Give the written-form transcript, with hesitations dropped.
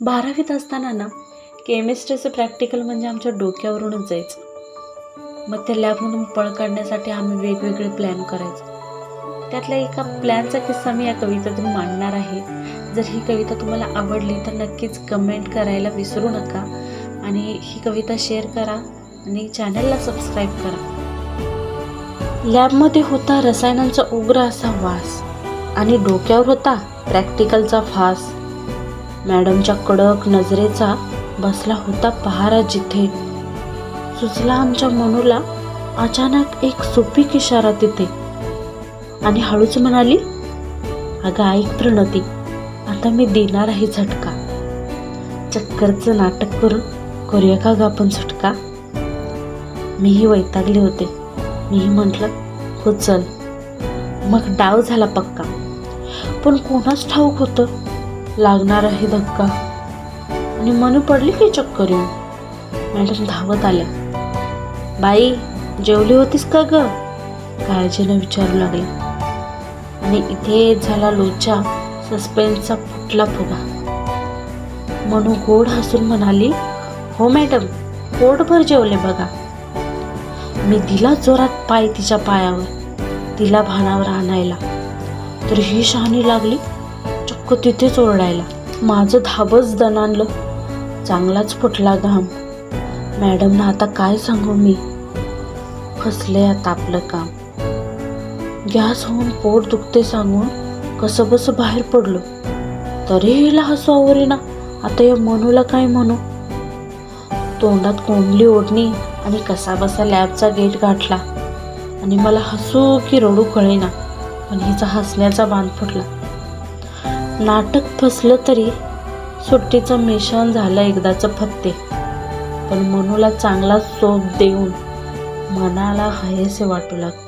12वीत असताना ना केमिस्ट्रीचं प्रॅक्टिकल म्हणजे आमच्या डोक्यावरूनच जायचं. मग त्या लॅबमधून पळ काढण्यासाठी आम्ही वेगवेगळे प्लॅन करायचो. त्यातल्या एका प्लॅनचा किस्सा मी या कवितेतून मांडणार आहे. जर ही कविता तुम्हाला आवडली तर नक्कीच कमेंट करायला विसरू नका आणि ही कविता शेअर करा आणि चॅनलला सबस्क्राईब करा. लॅबमध्ये होता रसायनांचा उग्र असा वास आणि डोक्यावर होता प्रॅक्टिकलचा फास. मॅडमच्या कडक नजरेचा बसला होता पहारा जिथे. सुचला आमच्या मनूला अचानक एक सुपीक इशारा तिथे आणि हळूच म्हणाली, अगं ऐक प्रणती, आता मी देणार आहे झटका. चक्करचं नाटक करून करूया का ग आपण सुटका. मीही वैतागले होते. मीही म्हटलं हो चल. मग डाव झाला पक्का. पण कोणाच ठाऊक होतं लागणार आहे धक्का. आणि मनू पडली की चक्कर येऊन. मॅडम धावत आल्या. बाई जेवली होतीस का ग, काळजीनं विचारू लागले. आणि इथे झाला लोचा, सस्पेन्सचा फुटला फुगा. मनू गोड हसून म्हणाली, हो मॅडम पोटभर जेवले बघा. मी दिला जोरात पाय तिच्या पायावर, तिला भानावर आणायला. तर ही शहाणी लागली चक्क तिथेच ओरडायला. माझं धाबच दणाणलं, चांगलाच फुटला घाम. मॅडमना आता काय सांगू मी, फसले आता आपलं काम. गॅस होऊन पोट दुखते सांगून कसं बस बाहेर पडलो. तरी हिला हसू आवरेना. आता या मनूला काय म्हणू. तोंडात कोंबली ओढणी आणि कसा बसा लॅबचा गेट गाठला. आणि मला हसू की रडू कळेना, पण हिचा हसण्याचा बांध फुटला. नाटक फसलं तरी सुट्टीचं मिश्रण झालं एकदाचं फत्ते. पण मनूला चांगला चोप देऊन मनाला हयेसे वाटू लागते.